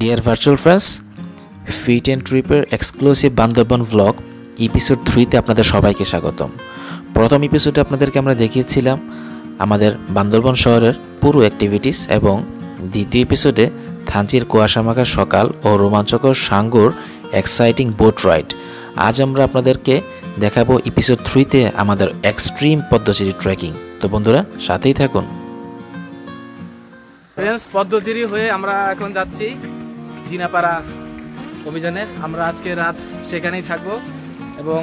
Deer virtual friends, fit and ট্রিপের exclusive Bandarban vlog episode 3-তে আপনাদের সবাইকে স্বাগতম। প্রথম এপিসোডে আপনাদেরকে আমরা দেখিয়েছিলাম আমাদের বান্দরবন শহরের পুরো অ্যাক্টিভিটিস এবং দ্বিতীয় এপিসোডে থানচির কুয়াশামাখা সকাল ও রোমাঞ্চকর সাঙ্গুর এক্সাইটিং বোট রাইড। আজ আমরা আপনাদেরকে দেখাবো এপিসোড 3-তে আমাদের এক্সট্রিম পদ্মচিরি ট্রেকিং। তো বন্ধুরা, সাথেই থাকুন। ফ্রেন্ডস, পদ্মচিরি হয়ে আমরা এখন যাচ্ছি জিনাপাড়া অভিযানে। আমরা আজকে রাত সেখানেই থাকবো এবং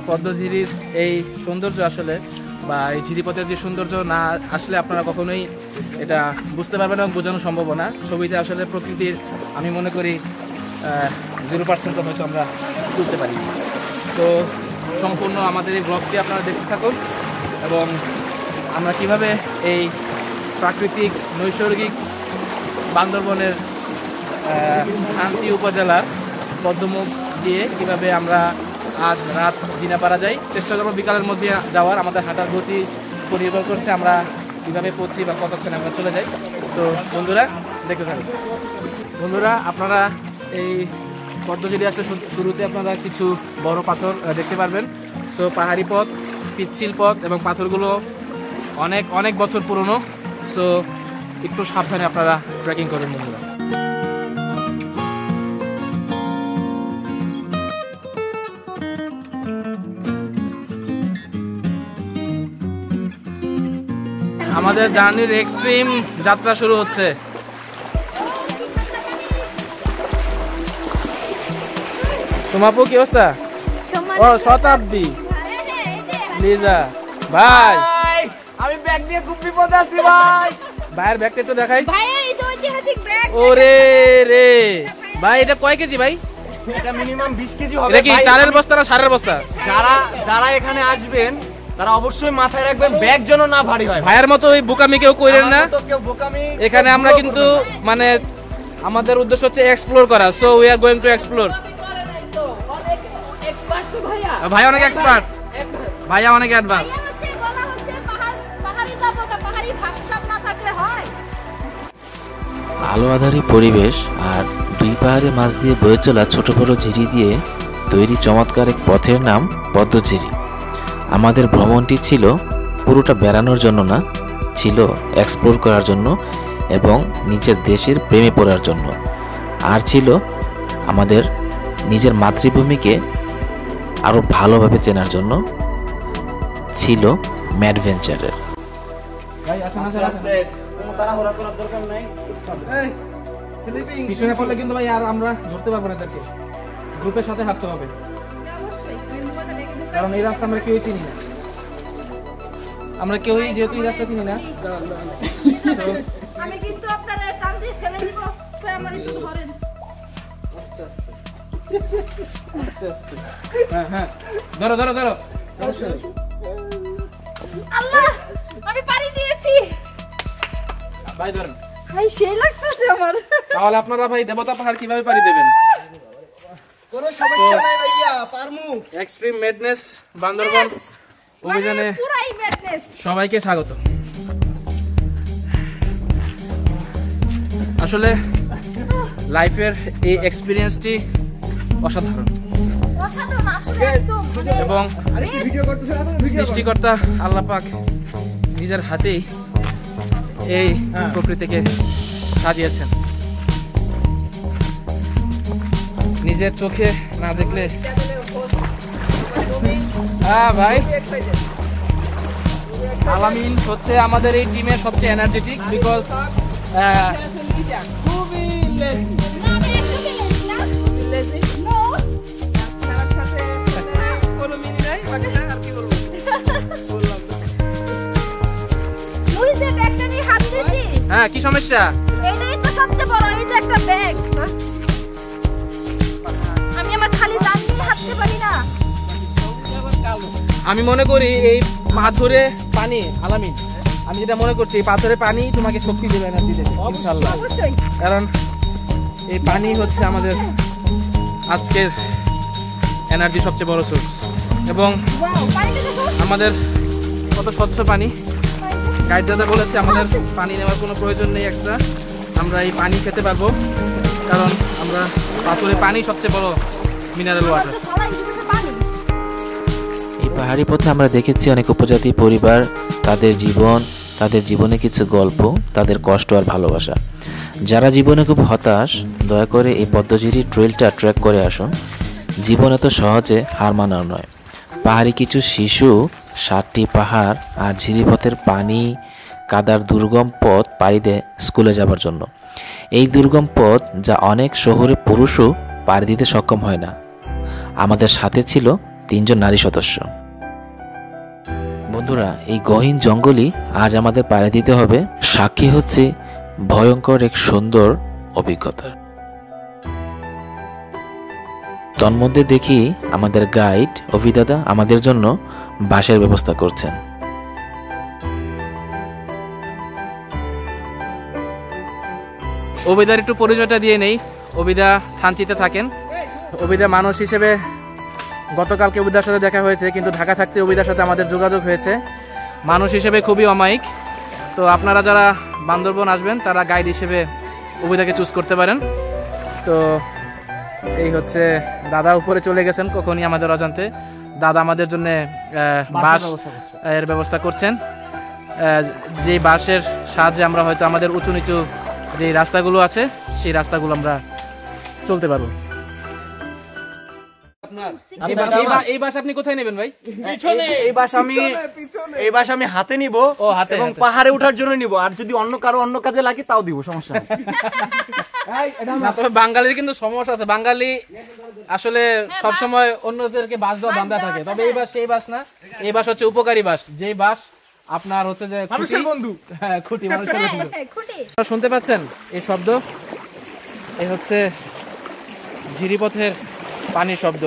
পদ্মঝিরির এই সৌন্দর্য আসলে বা এই ঝিরিপথের যে সৌন্দর্য না আসলে আপনারা কখনোই এটা বুঝতে পারবেন এবং বোঝানো সম্ভব না। ছবিতে আসলে প্রকৃতির আমি মনে করি 0% হয়তো আমরা তুলতে পারি। তো সম্পূর্ণ আমাদের এই ব্লগটি আপনারা দেখতে থাকুন এবং আমরা কিভাবে এই প্রাকৃতিক নৈসর্গিক বান্দরবনের থানচি উপজেলার পদ্মমুখ দিয়ে কিভাবে আমরা আজ রাত জিনাপাড়া যাই। চেষ্টা করবো বিকালের মধ্যে যাওয়ার। আমাদের হাঁটার গতি নির্ভর করছে আমরা কীভাবে পৌঁছি বা কতক্ষণে আমরা চলে যাই। তো বন্ধুরা দেখতে থাকুন। বন্ধুরা, আপনারা এই পদ্মঝিরি আসলে শুরুতে আপনারা কিছু বড় পাথর দেখতে পারবেন। সো পাহাড়ি পথ, পিচ্ছিল পথ এবং পাথরগুলো অনেক অনেক বছর পুরনো। সো একটু সাবধানে আপনারা ট্রেকিং করবেন বন্ধুরা। আমাদের জার্নির এক্সট্রিম যাত্রা শুরু হচ্ছে। তোমাপু কি অবস্থা? ও শতাব্দী, লিজা ভাই, আমি ব্যাগ নিয়ে খুব বিপদে আছি ভাই। ভাইয়ের ব্যাগটা একটু দেখাই। ভাইয়ের এই যে ঐতিহাসিক ব্যাগ। ওরে রে ভাই, এটা কয় কেজি ভাই? এটা মিনিমাম 20 কেজি হবে। এটা কি চালের বস্তা না সারের বস্তা? যারা এখানে আসবেন তারা অবশ্যই মাথায় রাখবেন ব্যাগ যেন না ভারী হয়। ভাইয়ের মতো ওই বোকামি কেউ কইরেন না। এখানে আমরা কেউ কিন্তু মানে আমাদের উদ্দেশ্য হচ্ছে এক্সপ্লোর করা। So we are going to explore. ভাই অনেক এক্সপার্ট, ভাইয়া অনেক অ্যাডভান্স। আলো আধারি পরিবেশ আর দুই পাহাড়ের মাঝ দিয়ে বয়ে চলা ছোট বড় ঝিরি দিয়ে তৈরি চমৎকার এক পথের নাম পদ্মঝিরি। আমাদের ভ্রমণটি ছিল পুরোটা বেড়ানোর জন্য না, ছিল এক্সপ্লোর করার জন্য এবং নিজের দেশের প্রেমে পড়ার জন্য, আর ছিল আমাদের নিজের মাতৃভূমিকে আরও ভালোভাবে চেনার জন্য, ছিল ম্যাডভেঞ্চারের। পিছনে পড়লে কিন্তু ভাই আর আমরা ধরতে পারবো না। এদেরকে গ্রুপের সাথে হাঁটতে হবে, কারণ এই রাস্তা আমরা কেউই চিনি না। আমরা কেউই যেহেতু এই রাস্তা চিনি না। আমি কিন্তু আপনারা চান্দি ফেলে দিব, তো আমার একটু ধরেন। হ্যাঁ হ্যাঁ, ধরো ধরো ধরো। আল্লাহ, আমি পানি দিয়েছি ভাই ধরেন। ভাই, সেই লাগতেছে আমার। তাহলে আপনারা ভাই দেবতা পাহাড় কিভাবে পাড়ি দেবেন? কোনো সমস্যা নাই ভাইয়া, পারমু। এক্সট্রিম ম্যাডনেস বান্দরবন অভিযানে পুরাই ম্যাডনেস। সবাইকে স্বাগত। আসলে লাইফের এই এক্সপিরিয়েন্সটি অসাধারণ অসাধারণ আসলে একদম মানে এবং সৃষ্টিকর্তা আল্লাহ পাক নিজের হাতেই এই প্রকৃতিকে সাজিয়েছেন। নিজের চোখে না দেখলে। হ্যাঁ ভাই, আলামিন হচ্ছে আমাদের এই টিমের সবচেয়ে এনার্জেটিক, বিকজ খুবই লেজি। হ্যাঁ, কি সমস্যা? এটাই তো সবচেয়ে বড়, এই যে একটা ব্যাগ। আমি আমার খালি জান নিয়ে হাঁটতে পারি না। আমি মনে করি এই পাথরে পানি, আলামিন আমি যেটা মনে করছি, এই পাথরে পানি তোমাকে শক্তি দেবে, এনার্জি দেবে ইনশাআল্লাহ। অবশ্যই, কারণ এই পানি হচ্ছে আমাদের আজকের এনার্জি সবচেয়ে বড় সোর্স এবং আমাদের কত স্বচ্ছ পানি। গাইড দাদা বলেছে আমাদের পানি নেওয়ার কোনো প্রয়োজন নেই এক্সট্রা, আমরা এই পানি খেতে পারবো কারণ আমরা পাথরে পানি সবচেয়ে বড় মিনারেল ওয়াটার। এই পাহাড়ি পথে আমরা দেখেছি অনেক উপজাতি পরিবার, তাদের জীবন, তাদের জীবনে কিছু গল্প, তাদের কষ্ট আর ভালোবাসা। যারা জীবনে খুব হতাশ, দয়া করে এই পদ্মঝিরি ট্রেলটা ট্রেক করে আসুন। জীবন এত সহজে হার মানার নয়। পাহাড়ি কিছু শিশু 7টি পাহাড় আর ঝিরিপথের পানি কাদার দুর্গম পথ পাড়ি দেয় স্কুলে যাবার জন্য। এই দুর্গম পথ যা অনেক শহুরে পুরুষও পাড়ি দিতে সক্ষম হয় না। আমাদের সাথে ছিল 3 জন নারী সদস্য। বন্ধুরা, এই গহীন জঙ্গলই আজ আমাদের পাড়ি দিতে হবে। সাক্ষী হচ্ছে ভয়ঙ্কর এক সুন্দর অভিজ্ঞতার। তন্মধ্যে দেখি আমাদের গাইড অভিদাদা আমাদের জন্য বাসের ব্যবস্থা করছেন। অবিদার একটু পরিচয়টা দিয়ে নেই। অবিদা থানচিতে থাকেন। অবিদা মানুষ হিসেবে গতকালকে অবিদার সাথে দেখা হয়েছে, কিন্তু ঢাকা থাকতে অবিদার সাথে আমাদের যোগাযোগ হয়েছে। মানুষ হিসেবে খুবই অমায়িক। তো আপনারা যারা বান্দরবন আসবেন তারা গাইড হিসেবে অবিদাকে চুজ করতে পারেন। তো এই হচ্ছে দাদা উপরে চলে গেছেন কখনই আমাদের অজান্তে। দাদা আমাদের জন্য বাস এর ব্যবস্থা করছেন, যে বাসের সাহায্যে আমরা হয়তো আমাদের উঁচু নিচু যে রাস্তাগুলো আছে সেই রাস্তাগুলো আমরা চলতে পারবো। এই বাস আপনি কোথায় নেবেন ভাই? এই বাস আমি হাতে নিব এবং পাহাড়ে ওঠার জন্য নিব। আর যদি অন্য কারো অন্য কাজে লাগে তাও দিব, সমস্যা নেই। তবে বাঙালির কিন্তু সমস্যা আছে। বাঙালি আসলে সবসময় অন্যদেরকে বাস দেওয়া ধান্দা থাকে। তবে এই বাস সেই বাস না, এই বাস হচ্ছে উপকারী বাস। যে বাস আপনার হচ্ছে যে মানুষের বন্ধু। হ্যাঁ, খুঁটি, মানুষের বন্ধু। আপনারা শুনতে পাচ্ছেন এই শব্দ? এই হচ্ছে ঝিরিপথের পানির শব্দ।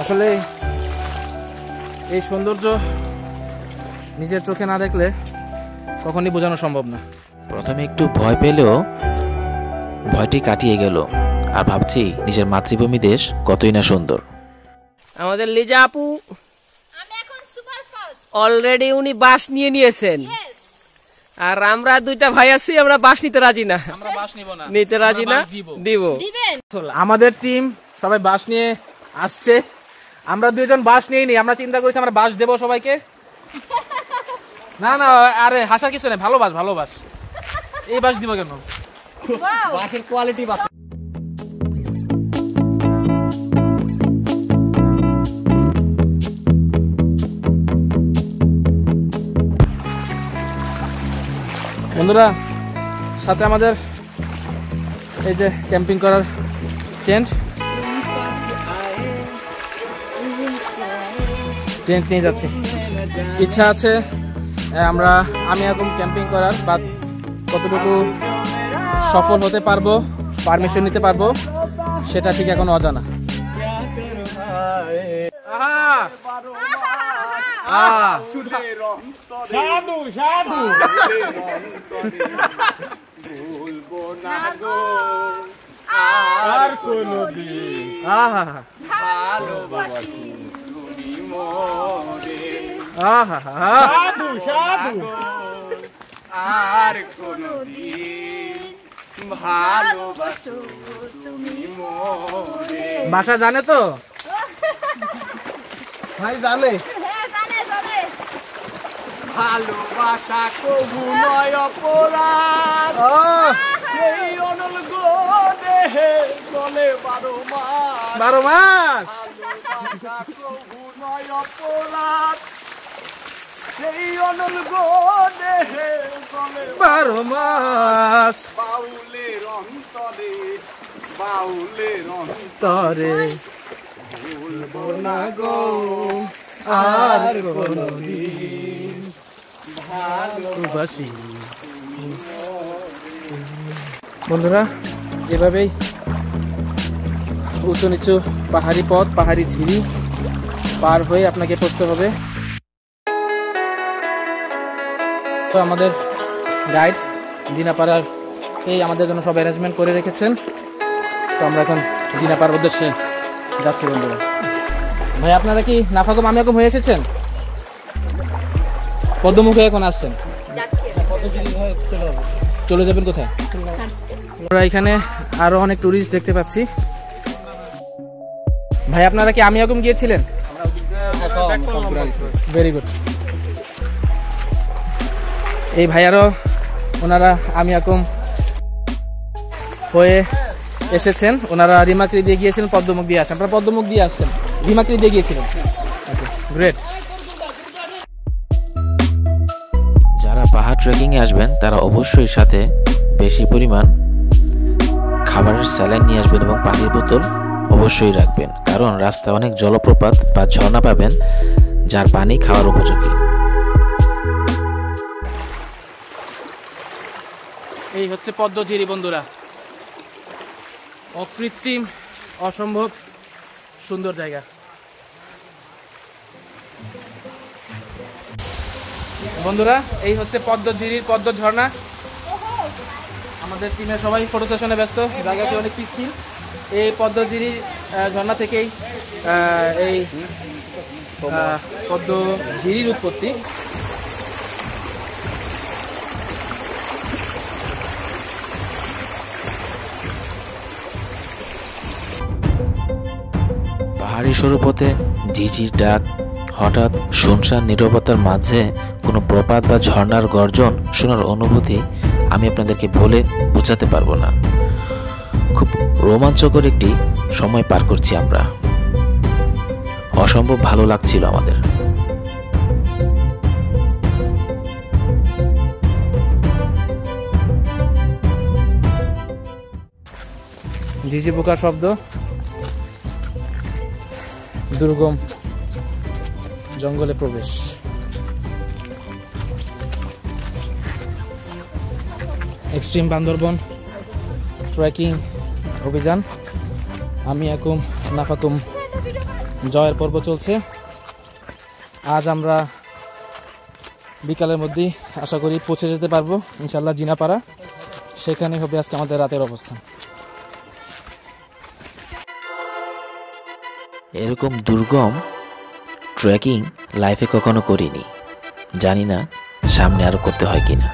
আসলে এই সৌন্দর্য নিজের চোখে না দেখলে কখনই বোঝানো সম্ভব না। প্রথমে একটু ভয় পেলেও ভয়টি কাটিয়ে গেল, আর ভাবছি নিজের মাতৃভূমি দেশ কতই না সুন্দর। আমাদের লিজা আপু অলরেডি উনি বাস নিয়ে নিয়েছেন, আর আমরা 2টা ভাই আছি, আমরা বাস নিতে রাজি না। আমরা বাস নিব না, নিতে রাজি না, দিব। আমাদের টিম সবাই বাস নিয়ে আসছে। আমরা 2 জন বাস নিয়ে নি। আমরা চিন্তা করেছি আমরা বাস দেবো সবাইকে। না না, আরে হাসার কিছু নেই। ভালো বাস, ভালো বাস। এই বাস দিব কেন? বাসের কোয়ালিটি বাস। বন্ধুরা, সাথে আমাদের এই যে ক্যাম্পিং করার টেন্ট নিয়ে যাচ্ছি। ইচ্ছা আছে আমি এখন ক্যাম্পিং করার বাদ কতটুকু সফল হতে পারবো, পারমিশন নিতে পারবো, সেটা ঠিক এখন অজানা। আর কোনদিন ভালোবাসি তুমি মোরে, সাধু সাধু। আর কোনদিন ভালোবাসো তুমি মোরে। ভাষা জানে তো ভাই? জানে। হ্যাঁ, জানে জানে। ভালোবাসা কবু নয় অপরাধ, সেই অনল গো দেহে চলে 12 মাস। 12 মাস। ভালোবাসা কবু নয় অপরাধ, সেই অনল গো দেহে চলে 12 মাস। বাউলের অন্তরে, বাউলের তরে ভুলবো না গো আর কোনদিন ভালোবাসি। বন্ধুরা, এভাবেই উঁচু নিচু পাহাড়ি পথ, পাহাড়ি ঝিরি পার হয়ে আপনাকে পৌঁছতে হবে। তো আমাদের গাইড জিনাপাড়ার আমাদের জন্য সব অ্যারেঞ্জমেন্ট করে রেখেছেন। তো আমরা এখন জিনাপাড়ার উদ্দেশ্যে যাচ্ছি বন্ধুরা। ভাই আপনারা কি নাফাকুম আমিয়াকুম হয়ে এসেছেন? পদ্মমুখে এখন আসছেন, চলে যাবেন কোথায়? আমরা এখানে আরো অনেক টুরিস্ট দেখতে পাচ্ছি। ভাই আপনারা কি আমিয়াকুম গিয়েছিলেন? Very good. এই ভাইয়ারও ওনারা আমিয়াকুম হয়ে এসেছেন। ওনারা রিমাকড়ি দিয়ে গিয়েছিলেন, পদ্মমুখ দিয়ে আসেন। আপনারা পদ্মমুখ দিয়ে আসছেন, রিমাকড়ি দিয়ে গিয়েছিলেন। গ্রেট। যারা পাহাড় ট্রেকিংয়ে আসবেন তারা অবশ্যই সাথে বেশি পরিমাণ খাবারের স্যালাইন নিয়ে আসবেন এবং পানির বোতল অবশ্যই রাখবেন, কারণ রাস্তায় অনেক জলপ্রপাত বা ঝর্ণা পাবেন যার পানি খাওয়ার উপযোগী। এই হচ্ছে পদ্মঝিরি বন্ধুরা, অকৃত্রিম অসম্ভব সুন্দর জায়গা। বন্ধুরা এই হচ্ছে পদ্মঝিরির পদ্ম ঝর্ণা। আমাদের টিমের সবাই ফটো সেশনে ব্যস্ত, জায়গাটি অনেক পিচ্ছিল। এই পদ্মঝিরি ঝর্ণা থেকেই এই পদ্মঝিরির উৎপত্তি। পাহাড়ি সরুপথে ঝিঝির ডাক, হঠাৎ শুনশান নীরবতার মাঝে কোনো প্রপাত বা ঝর্ণার গর্জন শোনার অনুভূতি আমি আপনাদেরকে বলে বোঝাতে পারবো না। খুব রোমাঞ্চকর একটি সময় পার করছি আমরা, অসম্ভব ভালো লাগছিল আমাদের। ঝিঝি পোকার শব্দ, দুর্গম জঙ্গলে প্রবেশ। এক্সট্রিম বান্দরবন ট্রেকিং অভিযান আমিয়াকুম নাফাকুম জয়ের পর্ব চলছে। আজ আমরা বিকালের মধ্যেই আশা করি পৌঁছে যেতে পারবো ইনশাল্লাহ জিনাপাড়া। সেখানে হবে আজকে আমাদের রাতের অবস্থান। এরকম দুর্গম ট্রেকিং লাইফে কখনো করিনি, জানি না সামনে আরো করতে হয় কিনা।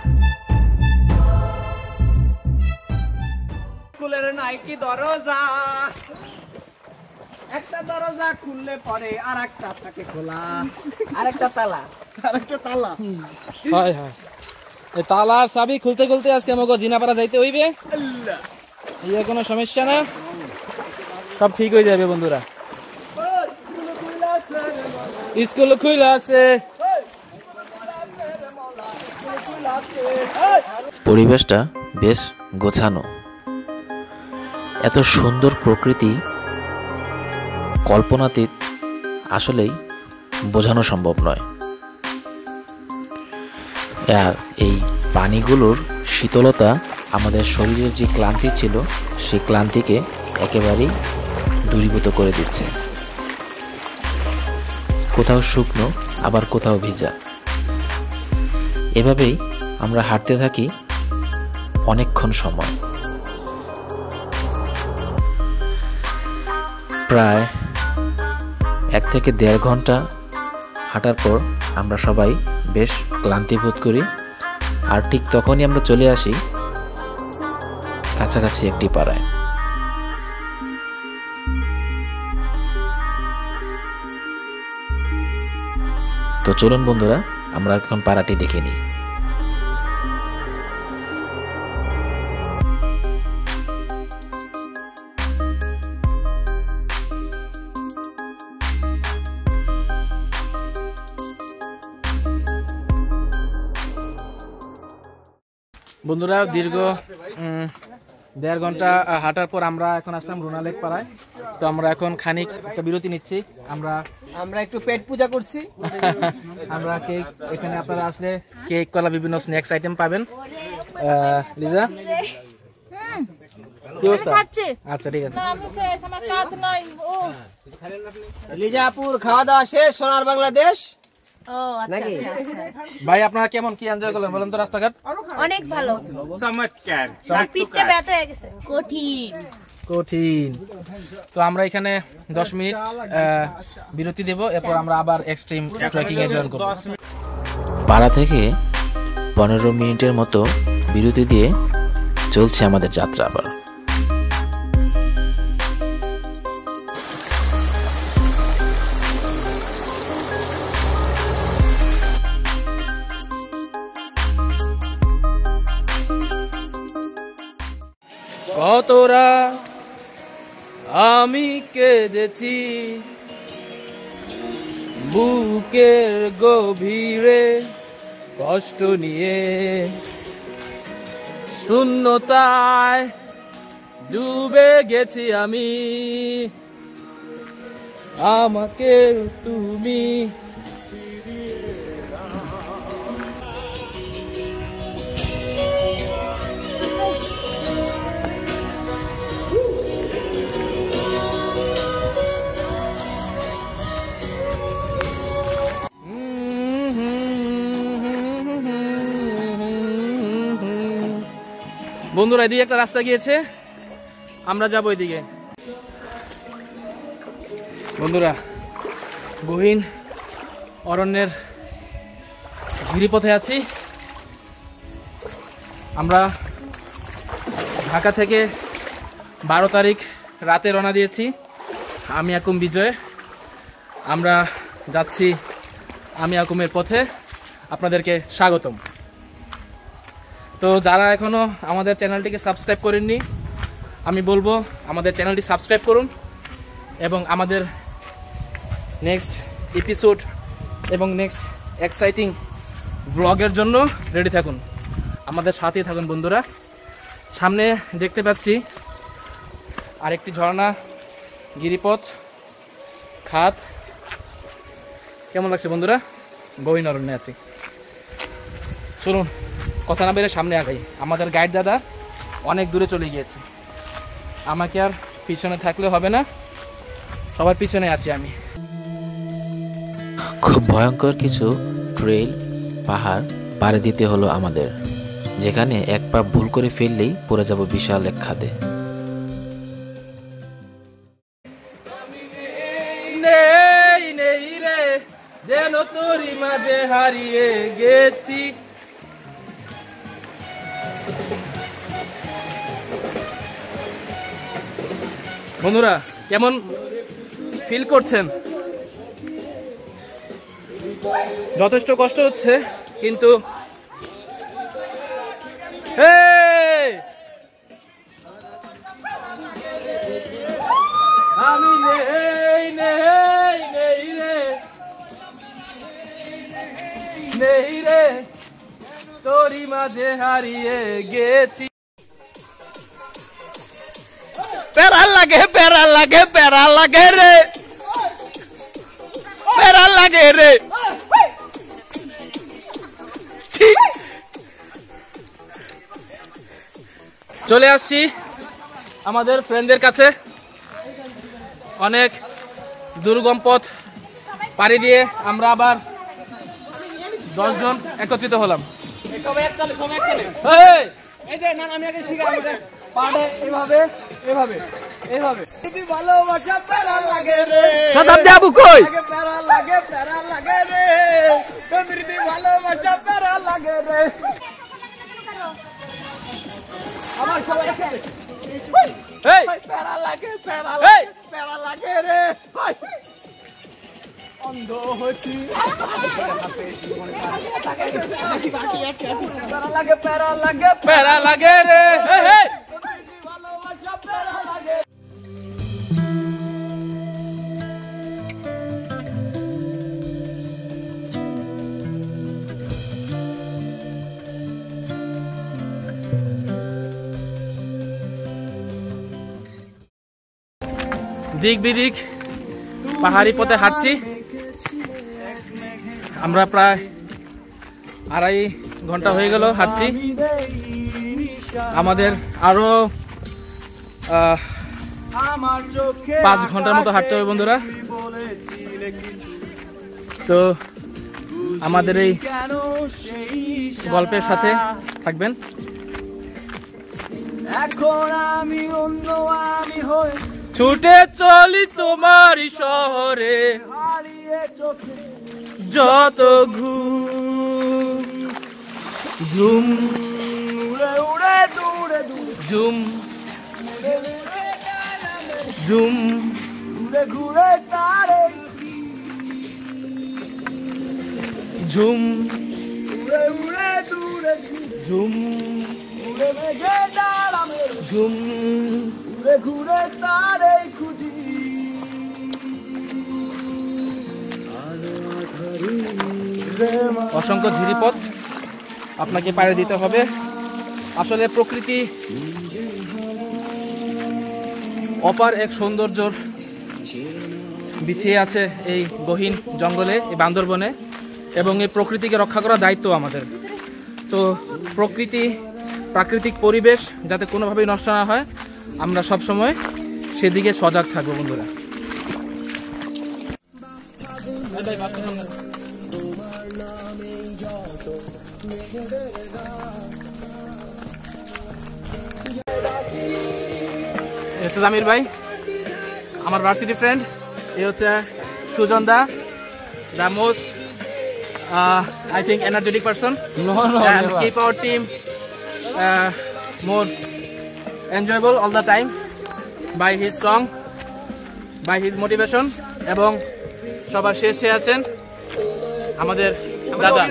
স্কুলের নাই কি দরজা, একটা দরজা খুললে পরে আর একটা থাকে খোলা, আরেকটা তালা। আরেকটা তালা। হয় হয়, এই তালার চাবি খুলতে খুলতে আজকে আমাকে জিনাপাড়া যাইতে হইবে। ইয়ে কোনো সমস্যা না, সব ঠিক হয়ে যাবে বন্ধুরা। স্কুল খুলে আছে। পরিবেশটা বেশ গোছানো, এত সুন্দর প্রকৃতি কল্পনাতীত, আসলেই বোঝানো সম্ভব নয়। আর এই পানিগুলোর শীতলতা আমাদের শরীরের যে ক্লান্তি ছিল সেই ক্লান্তিকে একেবারেই দূরীভূত করে দিচ্ছে। কোথাও শুকনো আবার কোথাও ভিজা, এভাবেই আমরা হাঁটতে থাকি অনেকক্ষণ সময়। প্রায় 1 থেকে 1.5 ঘন্টা হাঁটার পর আমরা সবাই বেশ ক্লান্তি বোধ করি, আর ঠিক তখনই আমরা চলে আসি কাছাকাছি একটি পাড়ায়। তো চলুন বন্ধুরা, আমরা এখন পাড়াটি দেখে নিই। বন্ধুরা দীর্ঘ 1.5 ঘন্টা হাঁটার পর আমরা এখন আসলাম রুনালেক পাড়ায়। তো আমরা এখন খানিক একটা বিরতি নিচ্ছি। আমরা একটু পেট পূজা করছি। আমরা কেক, এখানে আপনারা আসলে কেক, কলা, বিভিন্ন স্ন্যাক্স আইটেম পাবেন। লিজা কি অবস্থা? আচ্ছা ঠিক আছে। লিজাপুর খাওয়া দাওয়া শেষ, সোনার বাংলাদেশ। ভাই আপনারা কেমন কি এনজয় করলেন বলেন তো? রাস্তাঘাট অনেক ভালো, চমৎকার। পিঠটা ব্যথা হয়ে গেছে, কঠিন। কঠিন। তো আমরা এখানে 10 মিনিট বিরতি দেব, এরপর আমরা আবার এক্সট্রিম ট্রেকিং এ জয়েন করব। পাড়া থেকে 15 মিনিটের মতো বিরতি দিয়ে চলছে আমাদের যাত্রা আবার। কতরা আমি কেঁদেছি বুকের গভীরে কষ্ট নিয়ে, শূন্যতায় ডুবে গেছি আমি, আমাকে তুমি বন্ধুরা, এদিকে একটা রাস্তা গিয়েছে, আমরা যাবো এদিকে। বন্ধুরা, গহীন অরণ্যের গিরিপথে আছি আমরা। ঢাকা থেকে 12 তারিখ রাতে রওনা দিয়েছি। আমি আকুম বিজয়, আমরা যাচ্ছি আমি আকুমের পথে। আপনাদেরকে স্বাগতম। তো যারা এখনো আমাদের চ্যানেলটিকে সাবস্ক্রাইব করেননি, আমি বলবো আমাদের চ্যানেলটি সাবস্ক্রাইব করুন এবং আমাদের নেক্সট এপিসোড এবং নেক্সট এক্সাইটিং ব্লগের জন্য রেডি থাকুন, আমাদের সাথেই থাকুন বন্ধুরা। সামনে দেখতে পাচ্ছি আরেকটি ঝর্ণা, গিরিপথ, খাত। কেমন লাগছে বন্ধুরা? গহীন অরণ্যে আছি। চলুন কথা না বেরে সামনে আগাই। আমাদের গাইড দাদা অনেক দূরে চলে গিয়েছে, আমাকে আর পিছনে থাকলে হবে না, সবার পিছনে আছি আমি। খুব ভয়ঙ্কর কিছু ট্রেল, পাহাড় পাড়ি দিতে হলো আমাদের, যেখানে এক পা ভুল করে ফেললেই পড়ে যাব বিশাল এক খাদে। নেই নেই রে, যেন তোরই মাঝে হারিয়ে গেছি। বন্ধুরা, কেমন ফিল করছেন? যথেষ্ট কষ্ট হচ্ছে, কিন্তু আমি নেই নেই নেই রে, নেই রে, তোরই মাঝে হারিয়ে গেছি। প্যারা লাগে, প্যারা লাগে, প্যারা লাগে রে, প্যারা লাগে রে। চলে আসছি আমাদের ফ্রেন্ডদের কাছে। অনেক দুর্গম পথ পাড়ি দিয়ে আমরা আবার 10 জন একত্রিত হলাম। শতাব্দী আবু কই? অন্ধ হচ্ছি, প্যারা লাগে রে। দিক বিদিক পাহাড়ি পথে হাঁটছি আমরা, প্রায় 2.5 ঘন্টা হয়ে গেল হাঁটছি। আমাদের আরো 5 ঘন্টার মতো হাঁটতে হবে বন্ধুরা। তো আমাদের এই গল্পের সাথে থাকবেন। এখন আমি অন্য আমি হয়ে ছুটে চলি তোমারই শহরে, হারিয়ে চোখে যত ঘুম ঝুম উড়ে উড়ে দূরে দূরে ঝুম ঝুম ঘুরে ঘুরে তারে ঝুম উড়ে উড়ে দূরে ঝুম উড়ে মেঘে ডালা মেরে ঝুম। ঘুরে ঘুরে তারে খুঁজি। অসংখ্য ঝিরিপথ আপনাকে পাড়ি দিতে হবে। আসলে প্রকৃতি অপার এক সৌন্দর্যর বিছিয়ে আছে এই গহীন জঙ্গলে, এই বান্দরবনে, এবং এই প্রকৃতিকে রক্ষা করার দায়িত্ব আমাদের। তো প্রাকৃতিক পরিবেশ যাতে কোনোভাবেই নষ্ট না হয়, আমরা সবসময় সেদিকে সজাগ থাকবো বন্ধুরা। হচ্ছে জামির ভাই, আমার ভার্সিটি ফ্রেন্ড। এ হচ্ছে Sujon da, the most I think energetic person. And keep our team more enjoyable all the time by his song, by his motivation. এবং সবার শেষে আছেন আমাদের দাদা।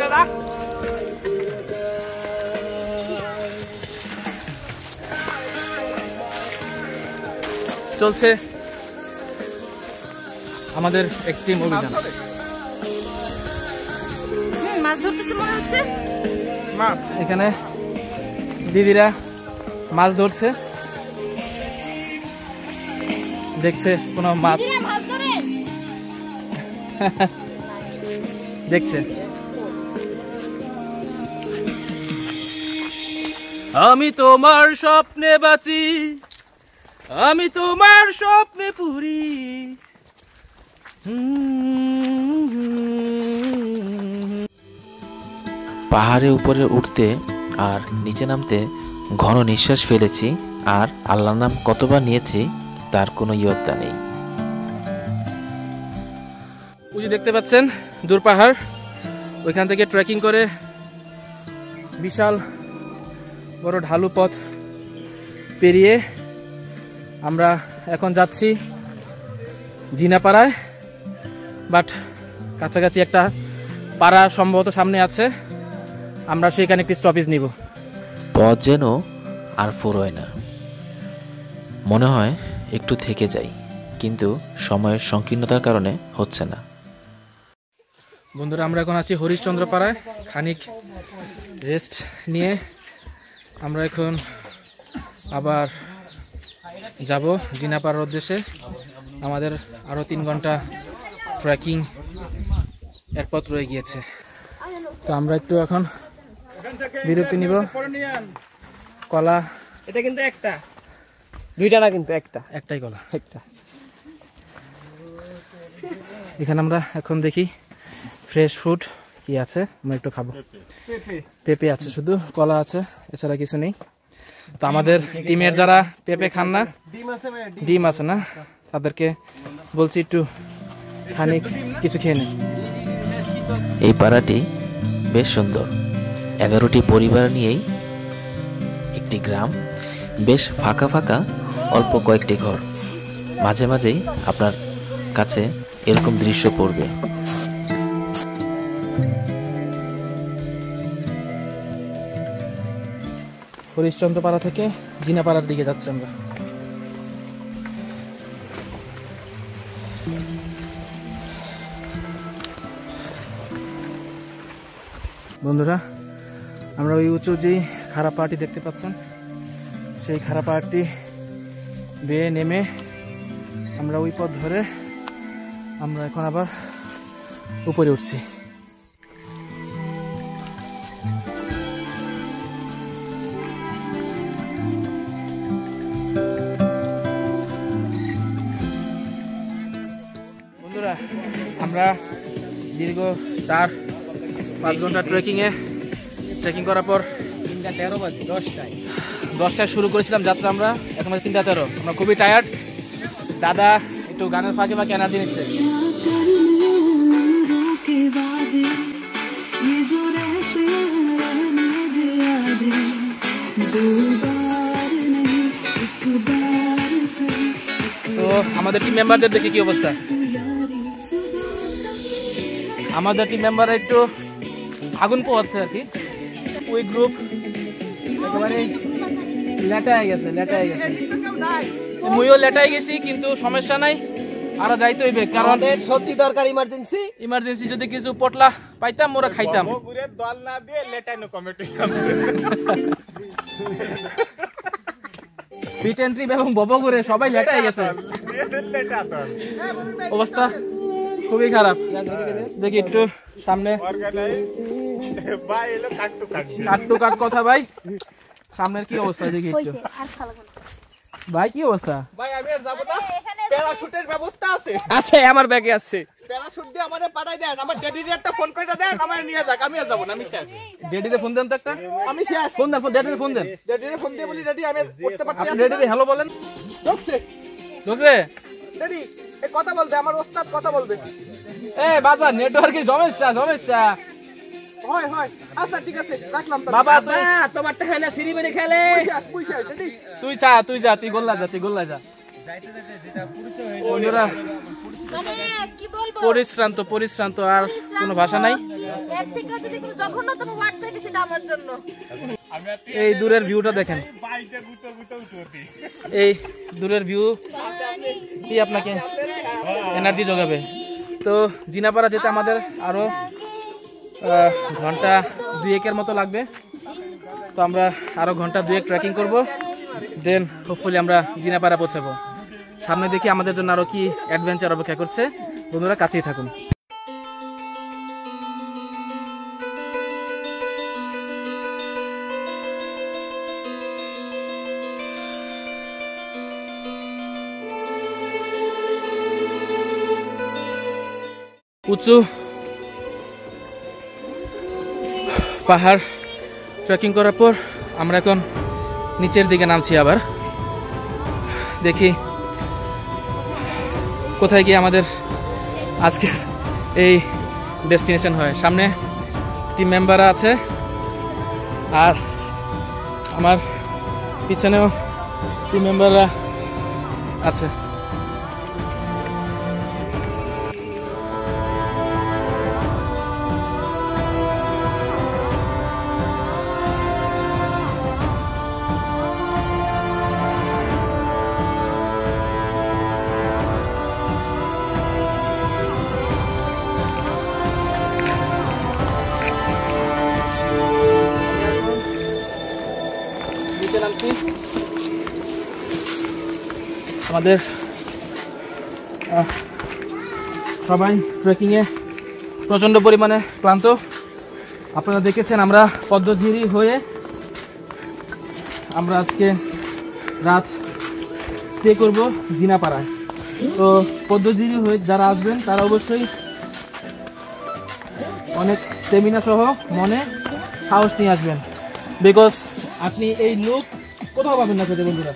চলছে আমাদের এক্সট্রিম অভিযান। মাছ ধরতেছে মনে হচ্ছে। এখানে দিদিরা মাছ ধরছে, দেখছে কোনো মাছ দেখছে। আমি তোমার স্বপ্নে বাঁচি, আমি তোমার স্বপ্নে পুরি। পাহাড়ে উপরে উঠতে আর নিচে নামতে ঘন নিঃশ্বাস ফেলেছি, আর আল্লাহর নাম কতবার নিয়েছি তার কোনো ইয়ত্তা নেই। ওই যে দেখতে পাচ্ছেন দূর পাহাড়, ওইখান থেকে ট্রেকিং করে বিশাল বড় ঢালু পথ পেরিয়ে আমরা এখন যাচ্ছি জিনাপাড়ায়। বাট কাছাকাছি একটা পাড়া সম্ভবত সামনে আছে, আমরা সেখানে একটি স্টপেজ নিব। পথ যেন আর ফুরোয় না, মনে হয় একটু থেকে যাই, কিন্তু সময়ের সংকীর্ণতার কারণে হচ্ছে না। বন্ধুরা, আমরা এখন আছি হরিশচন্দ্র পাড়ায়, খানিক রেস্ট নিয়ে আমরা এখন আবার যাব জিনাপাড়ার উদ্দেশ্যে। আমাদের আরও 3 ঘন্টা ট্রেকিং এর পথ রয়ে গিয়েছে। তো আমরা একটু এখন বিরতি নিব। কলা, এটা কিন্তু একটা, দুইটা না, কিন্তু একটাই কলা। একটা। এখানে আমরা এখন দেখি ফ্রেশ ফ্রুট কি আছে, আমরা একটু খাবো। পেঁপে আছে, শুধু কলা আছে, এছাড়া কিছু নেই। তো আমাদের টিমের যারা পেঁপে খান না, ডিম আছে না, তাদেরকে বলছি একটু খানিক কিছু খেয়ে নেই। এই পাড়াটি বেশ সুন্দর, 11টি পরিবার নিয়েই একটি গ্রাম, বেশ ফাঁকা ফাঁকা, অল্প কয়েকটি ঘর। মাঝে মাঝেই আপনার কাছে এরকম দৃশ্য পড়বে। হরিশচন্দ্র পাড়া থেকে জিনাপাড়ার দিকে যাচ্ছি আমরা। বন্ধুরা, আমরা ওই উঁচু যেই খাড়া পাহাড়টি দেখতে পাচ্ছেন, সেই খাড়া পাহাড়টি বেয়ে নেমে আমরা ওই পথ ধরে আমরা এখন আবার উপরে উঠছি। বন্ধুরা, আমরা দীর্ঘ 4-5 ঘন্টা ট্রেকিং করার পর 13 বাজে 10টায় 10টায় শুরু করেছিলাম যাত্রা, আমরা এখন 3:13। আমরা খুবই টায়ার্ড। দাদা একটু গানের ফাঁকে ফাঁকে এনার্জি নিচ্ছে। তো আমাদের টিম মেম্বারদের দেখি কি অবস্থা। আমাদের টিম মেম্বার একটু আগুন পোহাচ্ছে আর কি। ওই গ্রুপ একেবারে লেটায় গেছে। মুইও লেটাই গেছি, কিন্তু সমস্যা নাই, আরো যাইতে হইবে, কারণ সত্যি দরকার ইমার্জেন্সি যদি কিছু পটলা পাইতাম ওরা খাইতাম। দল না দিয়ে লেটানো কমিটি ফিট এন্ড ট্রিপ এবং ববগুড়ে সবাই লেটাই গেছে, অবস্থা খুবই খারাপ। দেখি একটু সামনে কাটটু কাট কথা ভাই, সামনের কি অবস্থা দেখি একটু। ভাই কি অবস্থা? ভাই আমি আর যাব না, প্যারাশুটের ব্যবস্থা আছে আছে আমার ব্যাগে আছে। প্যারাশুট দিয়ে আমারে পাঠাই দেন, আমার ড্যাডির একটা ফোন করে দেন, আমারে নিয়ে যাক, আমি আর যাব না, আমি শেষ। ডেডিতে ফোন দেন তো একটা, আমি শেষ। ফোন দেন, ডেডিতে ফোন দেন। ড্যাডির ফোন দিয়ে বলি ড্যাডি আমি করতে পারতে আপনি ডেডিতে হ্যালো বলেন। ঢুকছে ঢুকছে? ড্যাডি এই কথা বলতে, আমার ওস্তাদ কথা বলবে। এ বাবা নেটওয়ার্কের সমস্যা। হয় আচ্ছা ঠিক আছে, রাখলাম তাহলে। বাবা তুই তোমারটা হয় না সিঁড়ি বেড়ে খেলে। পুইশা ড্যাডি তুই যা, তুই গোল্লা যা। বন্ধুরা মানে কি বলবো, পরিশ্রান্ত আর কোনো ভাষা নাই। এর থেকে যদি কোনো জঘন্যতম ওয়ার্ড থাকে সেটা আমার জন্য। এই দূরের ভিউটা দেখেন, এই দূরের ভিউ কি আপনাকে এনার্জি যোগাবে। তো জিনাপাড়া যেতে আমাদের আরো ঘন্টা 2-1 মতো লাগবে। তো আমরা আরো ঘন্টা 2-1 ট্রেকিং করব, দেন হোপফুলি আমরা জিনাপাড়া পৌঁছাবো। সামনে দেখি আমাদের জন্য আরো কি অ্যাডভেঞ্চার অপেক্ষা করছে। বন্ধুরা কাছেই থাকুন। উঁচু পাহাড় ট্রেকিং করার পর আমরা এখন নিচের দিকে নামছি। আবার দেখি কোথায় গিয়ে আমাদের আজকে এই ডেস্টিনেশন হয়। সামনে টিম মেম্বাররা আছে আর আমার পিছনেও টিম মেম্বাররা আছে। আমাদের সবাই ট্রেকিংয়ে প্রচণ্ড পরিমাণে ক্লান্ত। আপনারা দেখেছেন আমরা পদ্মঝিরি হয়ে আমরা আজকে রাত স্টে করব জিনাপাড়ায়। তো পদ্মঝিরি হয়ে যারা আসবেন তারা অবশ্যই অনেক স্টেমিনা সহ মনে সাহস নিয়ে আসবেন, বিকজ আপনি এই লুক কোথাও পাবেন না। খেতে বন্ধুরা,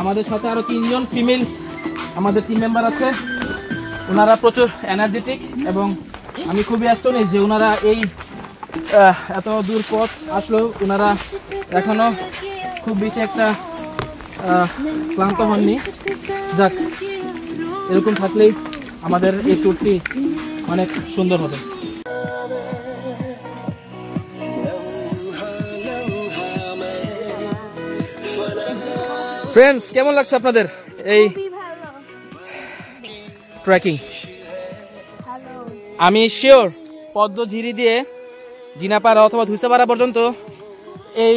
আমাদের সাথে আরো 3 জন ফিমেল আমাদের টিম মেম্বার আছে, ওনারা প্রচুর এনার্জেটিক এবং আমি খুবই অ্যাস্টনিশ যে ওনারা এই এত দূর পথ আসলো, ওনারা এখনো খুব বেশি একটা ক্লান্ত হননি। যাক, এরকম থাকলেই আমাদের এই ট্যুরটি অনেক সুন্দর হবে। ফ্রেন্ডস, কেমন লাগছে আপনাদের এই ট্রেকিং? আমি শিওর পদ্মঝিরি দিয়ে জিনাপাড়া অথবা ধুসাপাড়া পর্যন্ত এই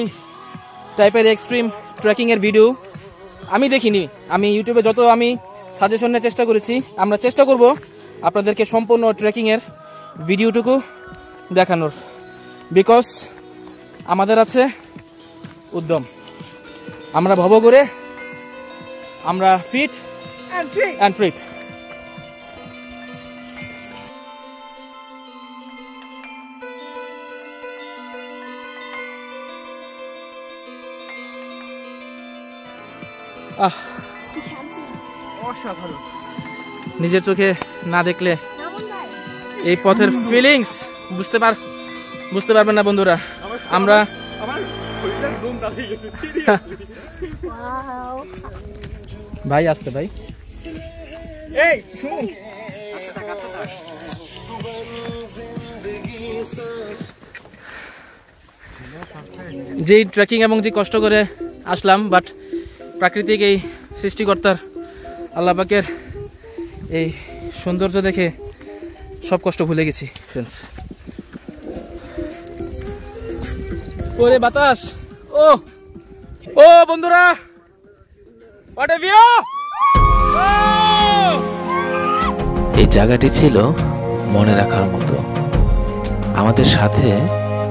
টাইপের এক্সট্রিম ট্রেকিংয়ের ভিডিও আমি দেখিনি। আমি ইউটিউবে যত আমি সাজেশনের চেষ্টা করেছি, আমরা চেষ্টা করব আপনাদেরকে সম্পূর্ণ ট্রেকিংয়ের ভিডিওটুকু দেখানোর, বিকজ আমাদের আছে উদ্যম। আমরা ভব করে আমরা ফিট অ্যান্ড ট্রিপ। আহ নিজের চোখে না দেখলে এই পথের ফিলিংস বুঝতে পারবেন না বন্ধুরা। আমরা ভাই আসতে ভাই যে ট্রেকিং এবং যে কষ্ট করে আসলাম, বাট প্রাকৃতিক এই সৃষ্টিকর্তার আল্লাহ পাকের এই সৌন্দর্য দেখে সব কষ্ট ভুলে গেছি ফ্রেন্ডস। ওরে বাতাস, ও ও বন্ধুরা, হোয়াট এ ভিউ! এই জায়গাটি ছিল মনে রাখার মতো। আমাদের সাথে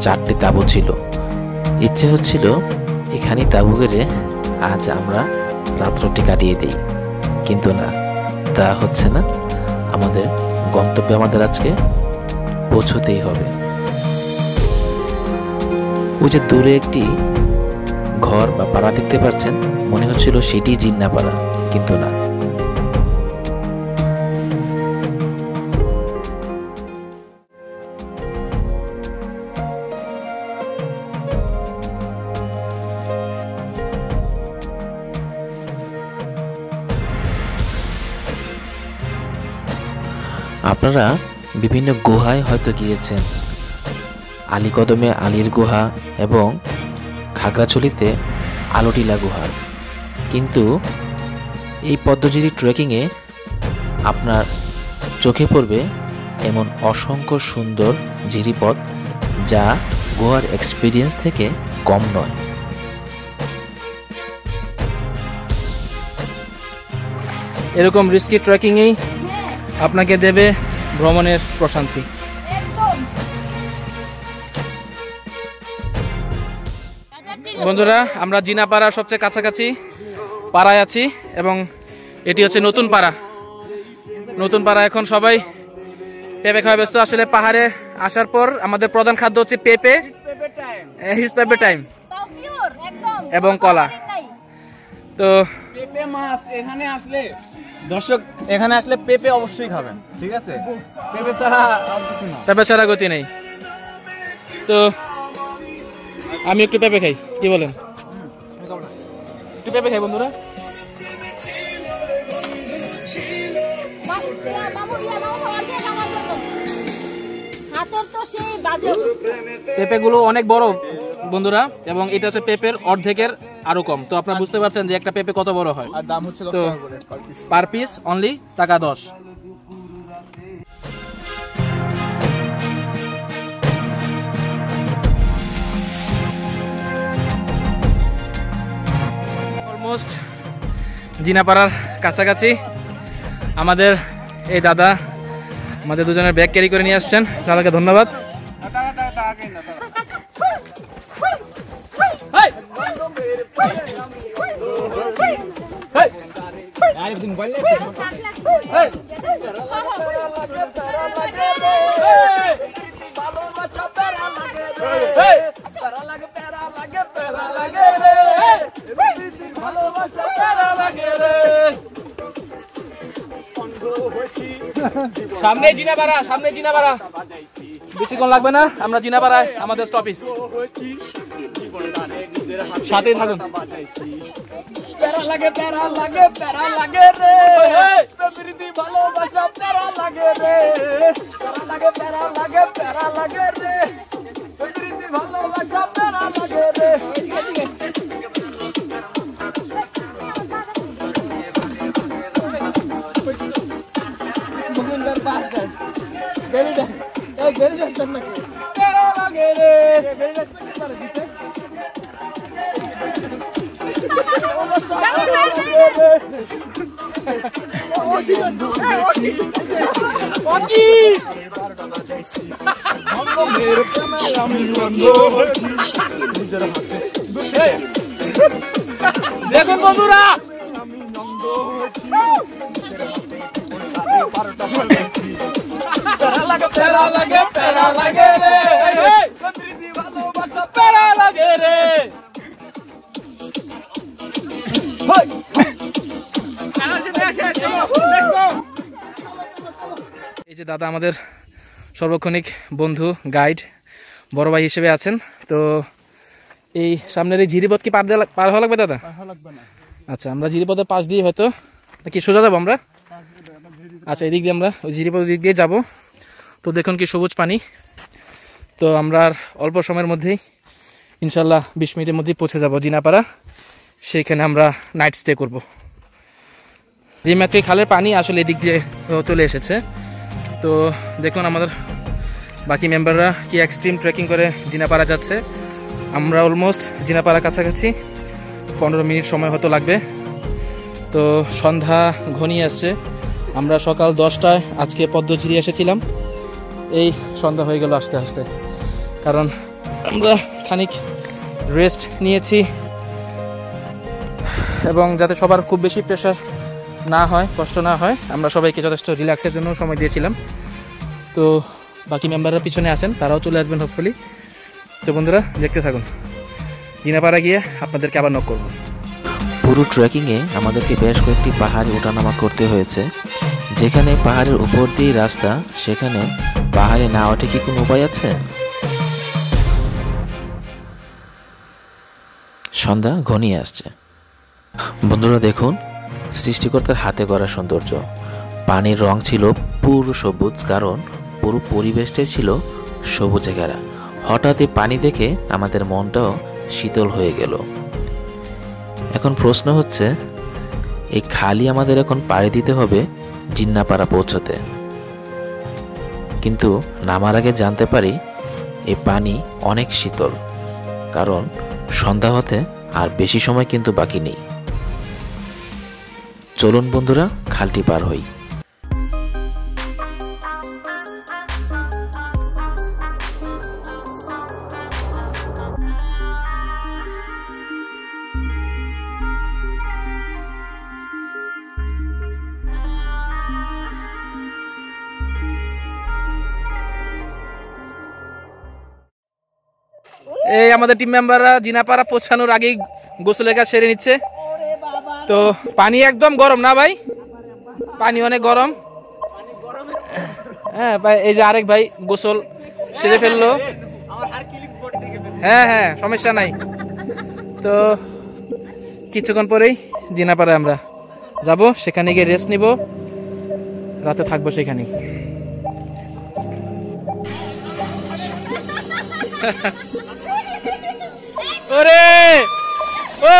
4টি তাঁবু ছিল। ইচ্ছে হচ্ছিল এখানেই তাঁবু গেড়ে আজ আমরা রাত্রটি কাটিয়ে দিই, কিন্তু না, তা হচ্ছে না। আমাদের গন্তব্যে আমাদের আজকে পৌঁছতেই হবে। ওই যে দূরে একটি ঘর বা পাড়া দেখতে পাচ্ছেন, মনে হচ্ছিল সেটি জিন্না পাড়া, কিন্তু না। আপনারা বিভিন্ন গুহায় হয়তো গিয়েছেন, আলীকদমে আলীর গুহা এবং খাগড়াছড়িতে আলোটিলা গুহা, কিন্তু এই পদ্মঝিরি ট্রেকিংয়ে আপনার চোখে পড়বে এমন অসংখ্য সুন্দর ঝিরিপথ যা গুহার এক্সপিরিয়েন্স থেকে কম নয়। এরকম রিস্কি ট্রেকিংয়েই আপনাকে দেবে ভ্রমণের প্রশান্তি। বন্ধুরা, আমরা জিনাপাড়া সবচেয়ে কাছাকাছি পাড়ায় আছি এবং এটি হচ্ছে নতুন পাড়া। এখন সবাই পেঁপে খাওয়া ব্যস্ত। আসলে পাহাড়ে আসার পর আমাদের প্রধান খাদ্য হচ্ছে পেঁপে, পেঁপে টাইম এবং কলা। তো পেঁপে মাস্ট। এখানে আসলে দর্শক, এখানে আসলে পেঁপে অবশ্যই খাবেন, ঠিক আছে? পেঁপে ছাড়া গতি নেই। তো আমি একটু পেঁপে খাই, কি বলেন? একটু পেঁপে খাই বন্ধুরা। পেঁপেগুলো অনেক বড় বন্ধুরা, এবং এটা হচ্ছে পেঁপের অর্ধেকের আরো কম। তো আপনারা বুঝতে পারছেন যে একটা পেঁপে কত বড় হয়। আর দাম হচ্ছে তো পার পিস অনলি টাকা 10। অলমোস্ট জিনাপাড়ার কাছাকাছি। আমাদের এই দাদা আমাদের দুজনের ব্যাগ ক্যারি করে নিয়ে আসছেন, দাদাকে ধন্যবাদ। সামনে জিনাপাড়া, বেশিক্ষণ লাগবে না, আমরা জিনাপাড়ায় আমাদের স্টপেজ। সাথেই থাকুন। প্যারা লাগে রে, প্রকৃতি ভালোবাসা প্যারা লাগে রে, প্যারা লাগে রে, প্রকৃতি ভালোবাসা প্যারা লাগে রে। দেখুন বন্ধুরা, প্যারা লাগে রে, প্যারা লাগে রে। দাদা আমাদের সর্বক্ষণিক বন্ধু, গাইড, বড় ভাই হিসেবে আছেন। তো এই সামনের এই ঝিরিপথ কি পার হওয়া লাগবে দাদা? আচ্ছা, আমরা ঝিরিপথের পাশ দিয়ে হয়তো কি সোজা যাবো আমরা? আচ্ছা, এদিক দিয়ে আমরা ওই ঝিরিপথের দিক দিয়ে যাবো। তো দেখুন কি সবুজ পানি। তো আমরা আর অল্প সময়ের মধ্যেই ইনশাল্লাহ 20 মিনিটের মধ্যেই পৌঁছে যাব জিনাপাড়া। সেইখানে আমরা নাইট স্টে করব। রিমাক্রি খালের পানি আসলে এদিক দিয়ে চলে এসেছে। তো দেখুন আমাদের বাকি মেম্বাররা কি এক্সট্রিম ট্রেকিং করে জিনাপাড়া যাচ্ছে। আমরা অলমোস্ট জিনাপাড়া কাছাকাছি, 15 মিনিট সময় হয়তো লাগবে। তো সন্ধ্যা ঘনিয়ে আসছে। আমরা সকাল 10টায় আজকে পদ্মঝিরি এসেছিলাম, এই সন্ধ্যা হয়ে গেল আস্তে আস্তে। কারণ আমরা খানিক রেস্ট নিয়েছি এবং যাতে সবার খুব বেশি প্রেশার না হয়, কষ্ট না হয়, আমরা সবাইকে যথেষ্ট রিল্যাক্সের জন্য সময় দিয়েছিলাম। তো বাকি মেম্বাররা পিছনে আসেন, তারাও চলে আসবেন হোপফুলি। তো বন্ধুরা দেখতে থাকুন, জিনাপাড়া গিয়ে আপনাদেরকে আবার নক করব। পুরো ট্রেকিংয়ে আমাদেরকে বেশ কয়েকটি পাহাড়ে ওঠানামা করতে হয়েছে। যেখানে পাহাড়ের উপর দিয়ে রাস্তা, সেখানে পাহাড়ে না ওঠে কি কোনো উপায় আছে? সন্ধ্যা ঘনিয়ে আসছে। বন্ধুরা দেখুন, সৃষ্টিকর্তার হাতে গড়া সৌন্দর্য। পানির রং ছিল পুরো সবুজ, কারণ পুরো পরিবেশটাই ছিল সবুজে ঘেরা। হঠাৎ এই পানি দেখে আমাদের মনটাও শীতল হয়ে গেল। এখন প্রশ্ন হচ্ছে, এই খালি আমাদের এখন পাড়ি দিতে হবে জিন্নাপাড়া পৌঁছতে। কিন্তু নামার আগে জানতে পারি এই পানি অনেক শীতল, কারণ সন্ধ্যা হতে আর বেশি সময় কিন্তু বাকি নেই। চলুন বন্ধুরা, খালটি পার হই। এই আমাদের টিম মেম্বাররা জিনাপাড়া পৌঁছানোর আগেই গোসলের কাজ সেরে নিচ্ছে। তো পানি একদম গরম না ভাই? পানি অনেক গরম। হ্যাঁ ভাই, এই যে আরেক ভাই গোসল সেরে ফেললো। হ্যাঁ হ্যাঁ, সমস্যা নাই। তো কিছুক্ষণ পরেই জিনাপাড়ায় আমরা যাব, সেখানে গিয়ে রেস্ট নিব, রাতে থাকবো সেখানেই। ওরে ও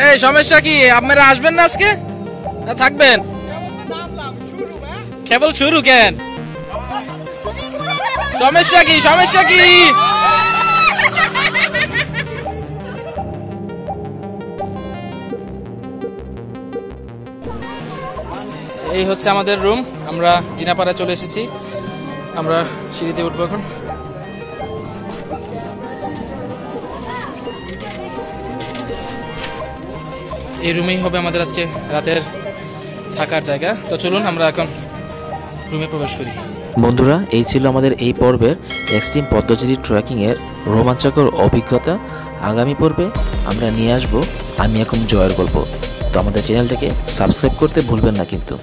এই সমস্যা কি? আপনারা আসবেন না আজকে, না থাকবেন? কেবল শুরু কেন? সমস্যা কি? সমস্যা কি? এই হচ্ছে আমাদের রুম। আমরা জিনাপাড়ায় চলে এসেছি। আমরা সিঁড়িতে উঠবো এখন। এই রুমেই হবে আমাদের আজকে রাতের থাকার জায়গা। তো চলুন আমরা এখন রুমে প্রবেশ করি। বন্ধুরা, এই ছিল আমাদের এই পর্বের এক্সট্রিম পদ্মঝিরি ট্রেকিংয়ের রোমাঞ্চকর অভিজ্ঞতা। আগামী পর্বে আমরা নিয়ে আসব আমি এখন জয়ের গল্প। তো আমাদের চ্যানেলটাকে সাবস্ক্রাইব করতে ভুলবেন না কিন্তু।